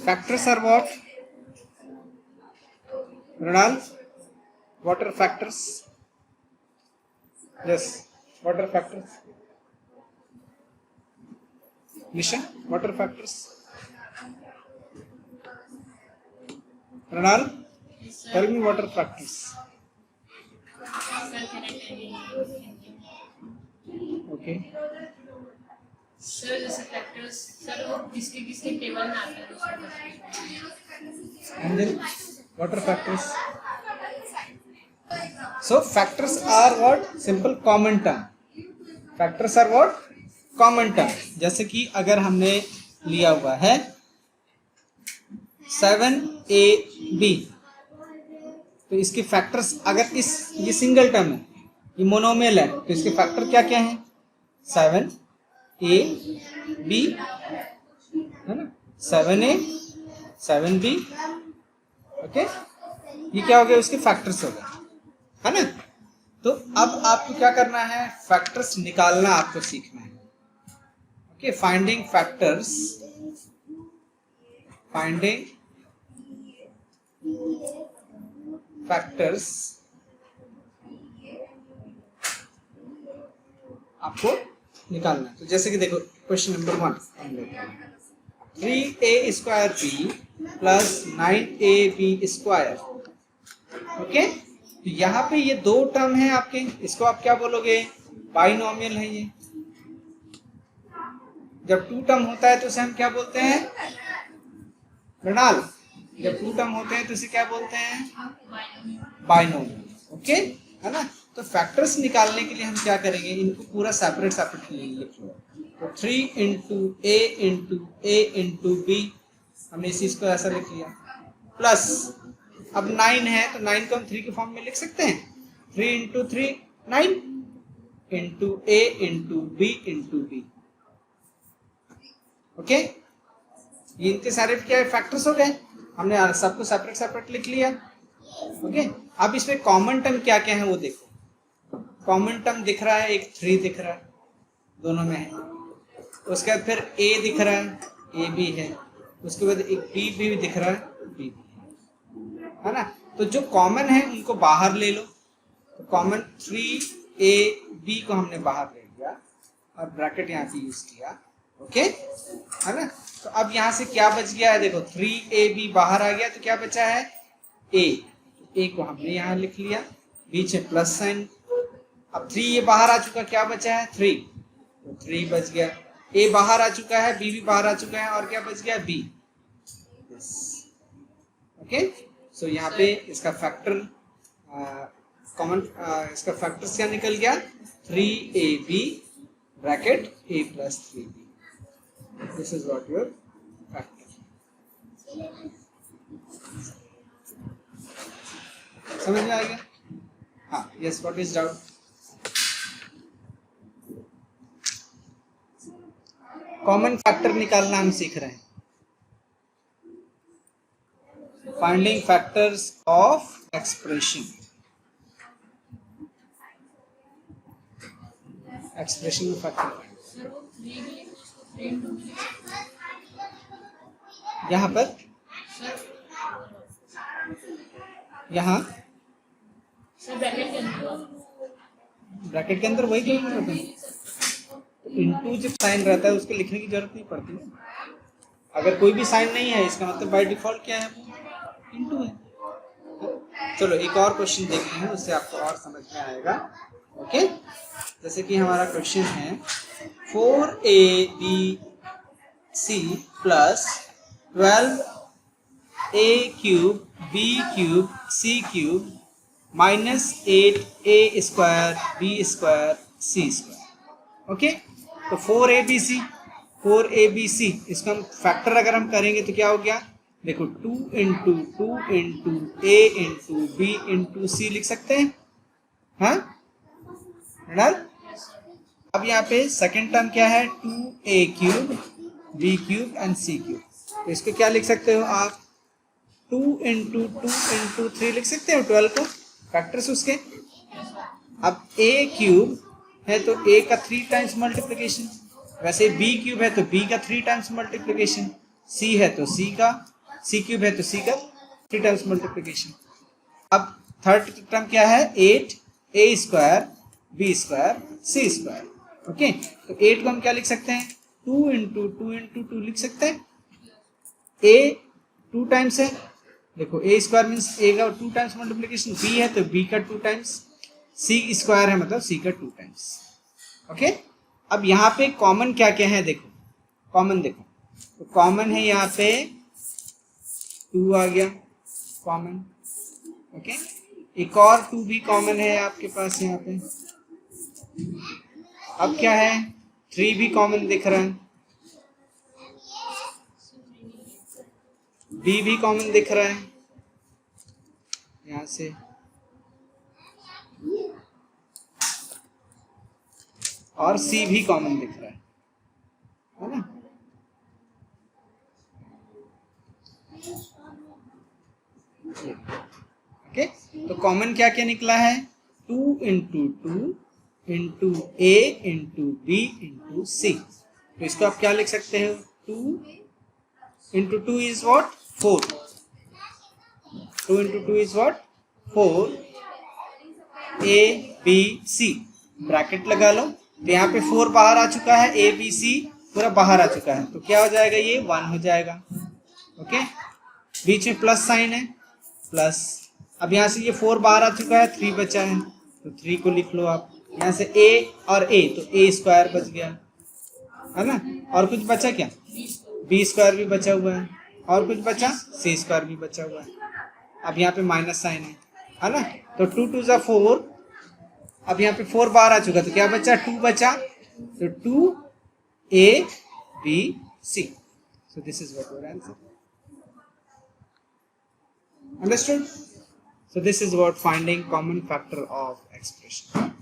Factors are what? Ronald, what are factors? Yes, what are factors? Nisha, what are factors? Ronald, tell me what are factors? Okay. Sir जैसे factors sir वो किसके किसके table में आते हैं And then what are factors? So factors are what? Simple common term. Factors are what? Common term. जैसे कि अगर हमने लिया हुआ है 7ab, तो इसके फैक्टर्स अगर ये सिंगल टर्म है, ये मोनोमियल है, तो इसके फैक्टर क्या क्या हैं? 7ab है ना, 7a 7b, ओके, ये क्या हो गया? उसके फैक्टर्स हो गए, है ना। तो अब आपको क्या करना है? फैक्टर्स निकालना आपको सीखना है। Okay, finding factors, finding factors आपको निकालना है। तो जैसे कि देखो क्वेश्चन नंबर 1 हम लेते हैं, 3a² b plus 9ab square. Okay, तो यहाँ पे ये दो टर्म है आपके, इसको आप क्या बोलोगे? बाइनोमियल है ये। जब टू टर्म होता है तो उसे हम क्या बोलते हैं? मृणाल, जब टू टर्म होते हैं तो इसे क्या बोलते हैं? बाइनोमियल। ओके, है ना। तो फैक्टर्स निकालने के लिए हम क्या करेंगे? इनको पूरा सेपरेट सेपरेट लिख लो। तो 3 इंटू ए इंटू बी, हमने इस चीज को ऐसा लिख लिया, प्लस अब 9 है तो 9 को हम 3 के फॉर्म में लिख सकते हैं। 3 into 3 9 into a into B. Okay, ये इनके सारे क्या है? फैक्टर्स हो गए। हमने सबको सेपरेट सेपरेट लिख लिया। ओके, अब इसमें कॉमन टर्म क्या क्या है वो देखो। कॉमन टर्म दिख रहा है, एक 3 दिख रहा है, दोनों में है। उसके बाद फिर ए दिख रहा है, ए भी है। उसके बाद एक बी भी दिख रहा है, बी भी है ना। तो जो कॉमन है उनको बाहर ले लो। तो कॉमन 3ab को हमने बाहर ले लिया और ब्रैकेट यहाँ पे यूज किया। ओके, है ना। तो अब यहाँ से क्या बच गया है? देखो 3ab बाहर आ गया तो क्या बचा है? a को हमने यहाँ लिख लिया, बीच में प्लस साइन। अब 3 ये बाहर आ चुका, क्या बचा है? 3, तो 3 बच गया। a बाहर आ चुका है, b भी बाहर आ चुका है, और क्या बच गया? b। ओके, सो यहाँ पे इसका फैक्टर कॉमन, इसका फैक्टर्स क्या निकल गया? 3ab bracket a plus 3b। This is what your factor. समझ में आ गया? हाँ, yes, what is doubt? Common factor निकालना हम सीख रहे हैं। Finding factors of expression. Expression में फैक्टर यहाँ पर, यहाँ ब्रैकेट के अंदर वही क्यों रहता है? इनटू जब साइन रहता है उसको लिखने की जरूरत नहीं पड़ती। अगर कोई भी साइन नहीं है इसका मतलब बाय डिफॉल्ट क्या है? इनटू है। चलो एक और क्वेश्चन देखते हैं, उससे आपको और समझ में आएगा। ओके, जैसे कि हमारा क्वेश्चन है 4abc plus 12a³ b³ c³ minus 8a² b² c²। Okay, तो 4abc इसका हम फैक्टर अगर हम करेंगे तो क्या हो गया? देखो 2 into a into b into c लिख सकते हैं, हाँ। अब यहाँ पे सेकेंड टर्म क्या है? 2a³ b³ and c³। तो इसको क्या लिख सकते हो आप? 2 इंटू 3 लिख सकते हो, 12 को फैक्टर्स उसके। अब a³ है तो a का 3 टाइम्स मल्टीप्लिकेशन, वैसे b³ है तो b का 3 टाइम्स मल्टीप्लिकेशन। सी है तो सी का, सी क्यूब है तो सी का 3 टाइम्स मल्टीप्लिकेशन। अब थर्ड टर्म क्या है 8 ए स्क्वायर बी स्क्वायर सी स्क्वायर। ओके, तो 8 को हम क्या लिख सकते हैं 2 इंटू 2 इंटू 2 लिख सकते हैं। ए 2 टाइम्स है, देखो ए स्क्वायर मीन्स ए का 2 टाइम्स मल्टीप्लिकेशन, बी है तो बी का 2 टाइम्स, सी स्क्वायर है मतलब सी का 2 टाइम्स। ओके, अब यहाँ पे कॉमन क्या क्या है देखो, कॉमन देखो तो कॉमन है यहाँ पे 2 आ गया कॉमन। ओके, एक और 2 भी कॉमन है आपके पास यहाँ पे। अब क्या है 3 भी कॉमन दिख रहा है, बी भी कॉमन दिख रहा है यहाँ से, और सी भी कॉमन दिख रहा है ना। ओके, तो कॉमन क्या क्या निकला है 2 into 2 into a into b into c. तो इसको आप क्या लिख सकते हो 2 into 2 is what 4, 2 into 2 is what 4, a b c bracket लगा लो। तो यहाँ पे 4 बाहर आ चुका है, ए बी सी पूरा बाहर आ चुका है, तो क्या हो जाएगा ये 1 हो जाएगा। ओके, बीच में प्लस साइन है प्लस। अब यहाँ से ये 4 बाहर आ चुका है, 3 बचा है तो 3 को लिख लो आप। यहाँ से a और a तो a स्क्वायर बच गया है ना, और कुछ बचा क्या b स्क्वायर भी बचा हुआ है, और कुछ बचा c स्क्वायर भी बचा हुआ है। अब यहाँ पे माइनस साइन है ना, तो 2 2 जा 4। अब यहाँ पे 4 बाहर आ चुका तो क्या बचा 2 बचा, तो 2 a b c। So this is what your answer. Understood? So this is about finding common factor of expression.